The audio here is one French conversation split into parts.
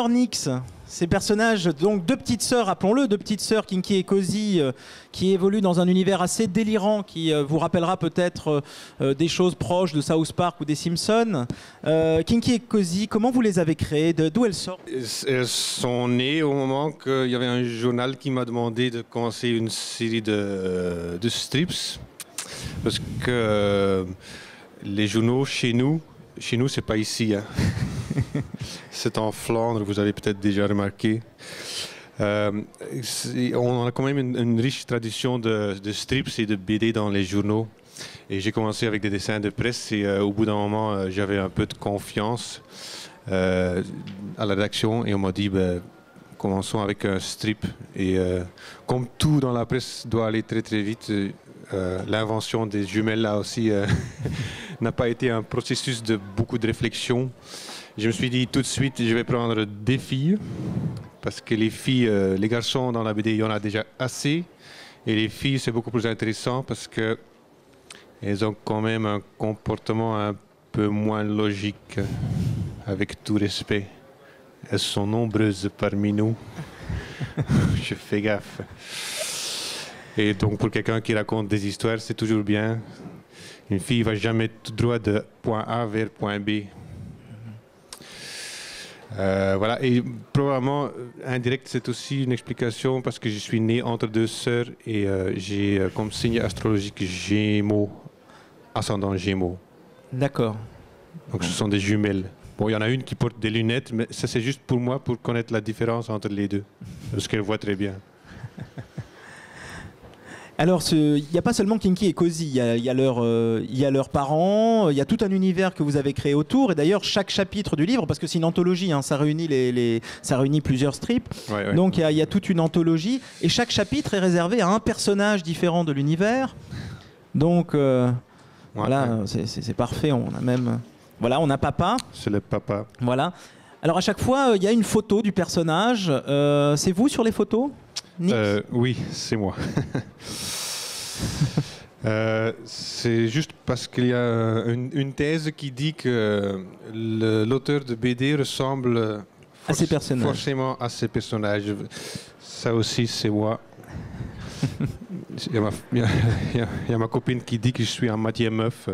sœurs Nyx. Ces personnages, donc deux petites sœurs, rappelons-le, deux petites sœurs, Kinky et Cozy, qui évoluent dans un univers assez délirant, qui vous rappellera peut-être des choses proches de South Park ou des Simpsons. Kinky et Cozy, comment vous les avez créées? D'où elles sortent? Elles sont nées au moment qu'il y avait un journal qui m'a demandé de commencer une série de strips. Parce que les journaux chez nous, c'est pas ici. Hein. C'est en Flandre, vous avez peut-être déjà remarqué. On a quand même une riche tradition de strips et de BD dans les journaux. Et j'ai commencé avec des dessins de presse et au bout d'un moment, j'avais un peu de confiance à la rédaction et on m'a dit commençons avec un strip. Et comme tout dans la presse doit aller très très vite, l'invention des jumelles là aussi n'a pas été un processus de beaucoup de réflexion. Je me suis dit tout de suite, je vais prendre des filles, parce que les filles, les garçons dans la BD, il y en a déjà assez. Et les filles, c'est beaucoup plus intéressant parce qu'elles ont quand même un comportement un peu moins logique, avec tout respect. Elles sont nombreuses parmi nous. Je fais gaffe. Et donc pour quelqu'un qui raconte des histoires, c'est toujours bien. Une fille ne va jamais tout droit de point A vers point B. Voilà, et probablement indirect, c'est aussi une explication parce que je suis né entre deux sœurs et j'ai comme signe astrologique Gémeaux, ascendant Gémeaux. D'accord. Donc ce sont des jumelles. Bon, il y en a une qui porte des lunettes, mais ça c'est juste pour moi, pour connaître la différence entre les deux, parce qu'elle voit très bien. Alors, il n'y a pas seulement Kinky et Cozy, il y a leurs parents, il y a tout un univers que vous avez créé autour. Et d'ailleurs, chaque chapitre du livre, parce que c'est une anthologie, hein, ça réunit plusieurs strips. Ouais. Donc, il y a toute une anthologie. Et chaque chapitre est réservé à un personnage différent de l'univers. Donc, voilà, c'est parfait. On a même... Voilà, on a papa. C'est le papa. Voilà. Alors, à chaque fois, il y a une photo du personnage. C'est vous sur les photos ? Oui, c'est moi. C'est juste parce qu'il y a une thèse qui dit que l'auteur de BD ressemble à ces personnages. Forcément à ces personnages. Ça aussi, c'est moi. Il y a ma copine qui dit que je suis un Mathieu Meuf.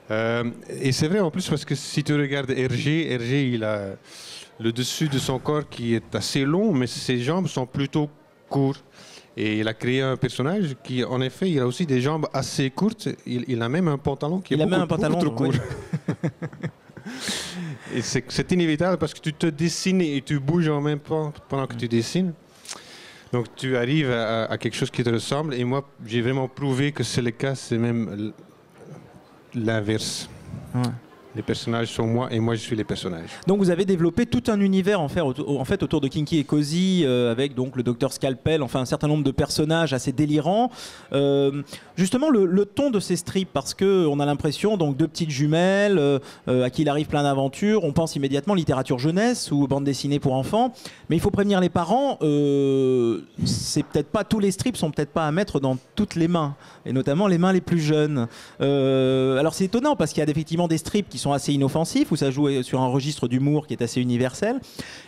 Et c'est vrai en plus parce que si tu regardes Hergé, il a le dessus de son corps qui est assez long, mais ses jambes sont plutôt courtes. Et il a créé un personnage qui, en effet, il a aussi des jambes assez courtes. Il a même un pantalon qui est beaucoup trop court. Oui. Et c'est inévitable parce que tu te dessines et tu bouges en même temps pendant que tu dessines. Donc tu arrives à quelque chose qui te ressemble. Et moi, j'ai vraiment prouvé que c'est le cas. C'est même l'inverse. Ouais. Les personnages sont moi et moi je suis les personnages. Donc vous avez développé tout un univers en fait autour de Kinky et Cozy avec donc le docteur Scalpel, enfin un certain nombre de personnages assez délirants. Justement le ton de ces strips, parce qu'on a l'impression donc deux petites jumelles à qui il arrive plein d'aventures, on pense immédiatement littérature jeunesse ou bande dessinée pour enfants, mais il faut prévenir les parents, c'est peut-être pas, tous les strips sont peut-être pas à mettre dans toutes les mains, et notamment les mains les plus jeunes. Alors c'est étonnant parce qu'il y a effectivement des strips qui sont assez inoffensifs, où ça joue sur un registre d'humour qui est assez universel.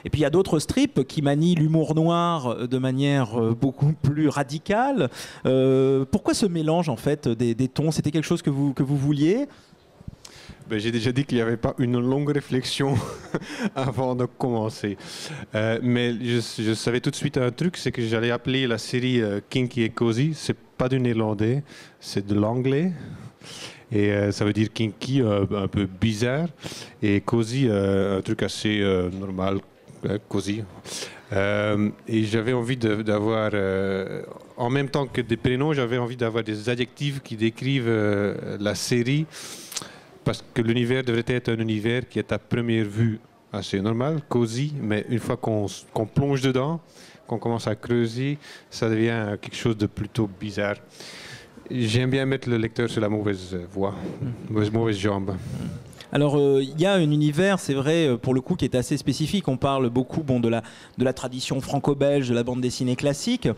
Et puis il y a d'autres strips qui manient l'humour noir de manière beaucoup plus radicale. Pourquoi ce mélange en fait des tons? C'était quelque chose que vous vouliez? J'ai déjà dit qu'il n'y avait pas une longue réflexion avant de commencer. Mais je savais tout de suite un truc, c'est que j'allais appeler la série Kinky et Cozy. C'est pas du néerlandais, c'est de l'anglais. Et ça veut dire kinky, un peu bizarre, et cozy, un truc assez normal, cozy. Et j'avais envie d'avoir, en même temps que des prénoms, j'avais envie d'avoir des adjectifs qui décrivent la série, parce que l'univers devrait être un univers qui est à première vue assez normal, cozy, mais une fois qu'on plonge dedans, qu'on commence à creuser, ça devient quelque chose de plutôt bizarre. J'aime bien mettre le lecteur sur la mauvaise voie, mauvaise jambe. Alors, il y a un univers, c'est vrai, pour le coup, qui est assez spécifique. On parle beaucoup de la tradition franco-belge, de la bande dessinée classique.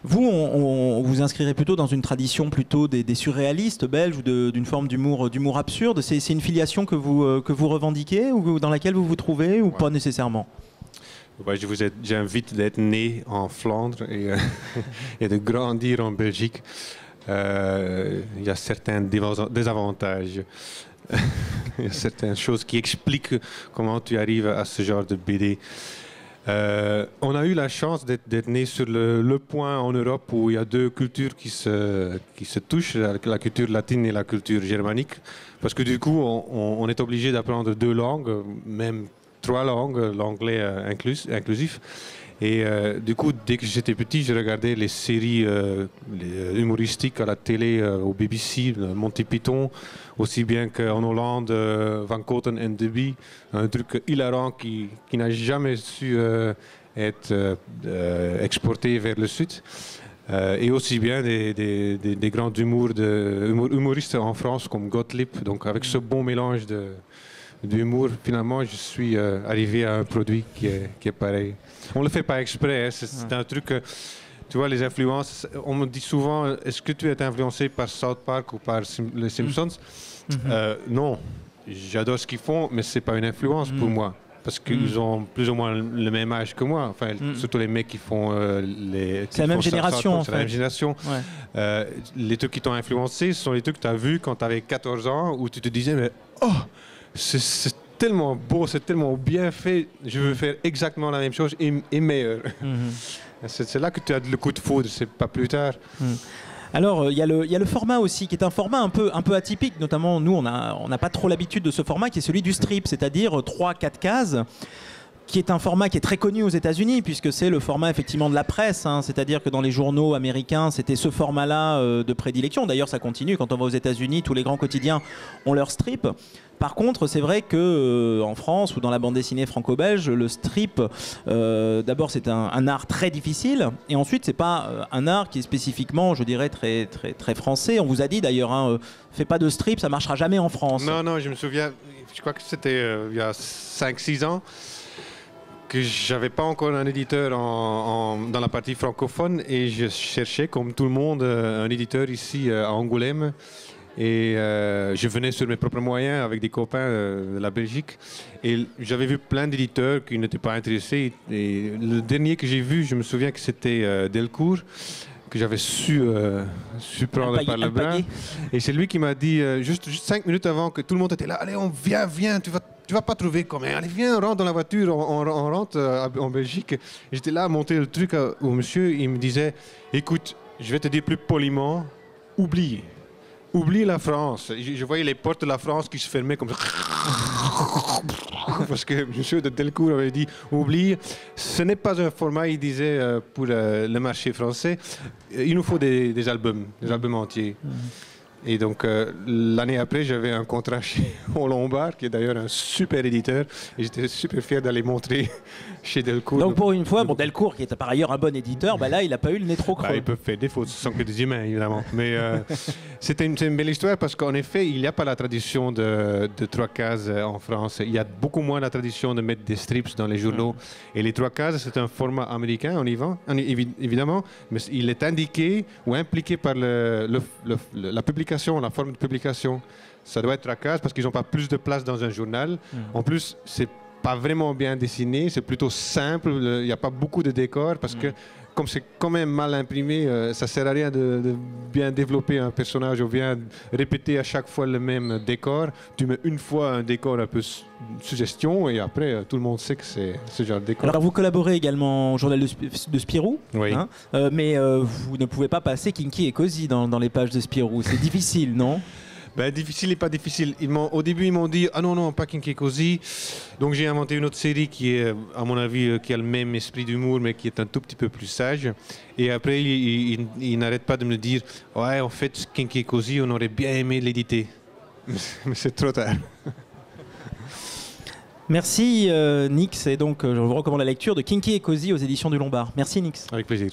Vous, on vous inscrirez plutôt dans une tradition plutôt des surréalistes belges ou d'une forme d'humour absurde. C'est une filiation que vous revendiquez ou dans laquelle vous vous trouvez ou pas nécessairement? Ouais, j'invite d'être né en Flandre et de grandir en Belgique. Il y a certains désavantages. Il y a certaines choses qui expliquent comment tu arrives à ce genre de BD. On a eu la chance d'être né sur le point en Europe où il y a deux cultures qui se touchent, la culture latine et la culture germanique. Parce que du coup, on est obligé d'apprendre deux langues, même 3 langues, l'anglais inclusif. Et du coup, dès que j'étais petit, je regardais les séries humoristiques à la télé, au BBC, Monty Python, aussi bien qu'en Hollande, Van Koten and Deby, un truc hilarant qui n'a jamais su être exporté vers le sud. Et aussi bien des grands humoristes en France comme Gottlieb, donc avec ce bon mélange d'humour, finalement, je suis arrivé à un produit qui est pareil. On ne le fait pas exprès, hein, c'est un truc... tu vois, les influences, on me dit souvent, est-ce que tu es influencé par South Park ou par les Simpsons? Non, j'adore ce qu'ils font, mais ce n'est pas une influence pour moi. Parce qu'ils ont plus ou moins le même âge que moi, enfin, surtout les mecs qui font les... C'est la même génération, en fait. C'est la même génération. Ouais. Les trucs qui t'ont influencé, ce sont les trucs que tu as vus quand tu avais 14 ans, où tu te disais, mais oh, c'est tellement beau, c'est tellement bien fait, je veux faire exactement la même chose et meilleur. C'est là que tu as le coup de foudre, c'est pas plus tard. Alors, il y a le format aussi, qui est un format un peu atypique. Notamment, nous, on n'a pas trop l'habitude de ce format, qui est celui du strip, c'est-à-dire 3-4 cases, qui est un format qui est très connu aux États-Unis, puisque c'est le format effectivement de la presse. Hein, c'est-à-dire que dans les journaux américains, c'était ce format-là de prédilection. D'ailleurs, ça continue. Quand on va aux États-Unis, tous les grands quotidiens ont leur strip. Par contre, c'est vrai qu'en France ou dans la bande dessinée franco-belge, le strip, d'abord c'est un art très difficile, et ensuite c'est pas un art qui est spécifiquement, je dirais, très, très, très français. On vous a dit d'ailleurs, hein, fais pas de strip, ça marchera jamais en France. Non, je me souviens, je crois que c'était il y a 5-6 ans, que j'avais pas encore un éditeur dans la partie francophone, et je cherchais, comme tout le monde, un éditeur ici à Angoulême. Et je venais sur mes propres moyens avec des copains de la Belgique. Et j'avais vu plein d'éditeurs qui n'étaient pas intéressés. Et le dernier que j'ai vu, je me souviens que c'était Delcourt, que j'avais su prendre par le bras. Et c'est lui qui m'a dit, juste 5 minutes avant que tout le monde était là, allez, viens, tu vas pas trouver combien. Allez, viens, on rentre dans la voiture, on rentre en Belgique. J'étais là à monter le truc au monsieur, il me disait, écoute, je vais te dire plus poliment, oublie la France. Je voyais les portes de la France qui se fermaient comme ça. Parce que M. de Delcourt avait dit, oublie, ce n'est pas un format, il disait, pour le marché français. Il nous faut des albums entiers. Et donc, l'année après, j'avais un contrat chez Lombard, qui est d'ailleurs un super éditeur. Et j'étais super fier d'aller montrer chez Delcourt. Donc, pour une fois, Delcourt, qui est par ailleurs un bon éditeur, là, il n'a pas eu le nez trop creux. Ils peuvent faire des fautes, ce sont que des humains, évidemment. Mais c'était une belle histoire parce qu'en effet, il n'y a pas la tradition de 3 cases en France. Il y a beaucoup moins la tradition de mettre des strips dans les journaux. Et les 3 cases, c'est un format américain, évidemment. Mais il est indiqué ou impliqué par la publication. La forme de publication, ça doit être 3 cases parce qu'ils n'ont pas plus de place dans un journal. En plus, c'est pas vraiment bien dessiné, c'est plutôt simple, il n'y a pas beaucoup de décors parce que comme c'est quand même mal imprimé, ça sert à rien de bien développer un personnage ou bien répéter à chaque fois le même décor. Tu mets une fois un décor un peu suggestion et après tout le monde sait que c'est ce genre de décor. Alors vous collaborez également au journal de Spirou, oui. Hein, mais vous ne pouvez pas passer Kinky et Cozy dans les pages de Spirou. C'est difficile, non? Difficile et pas difficile. Au début, ils m'ont dit « Ah non, pas Kinky Cozy ». Donc j'ai inventé une autre série qui est, à mon avis, qui a le même esprit d'humour, mais qui est un tout petit peu plus sage. Et après, ils n'arrêtent pas de me dire « Ouais, en fait, Kinky Cozy, on aurait bien aimé l'éditer. » Mais c'est trop tard. Merci Nix, et donc je vous recommande la lecture de Kinky et Cozy aux éditions du Lombard. Merci Nix. Avec plaisir.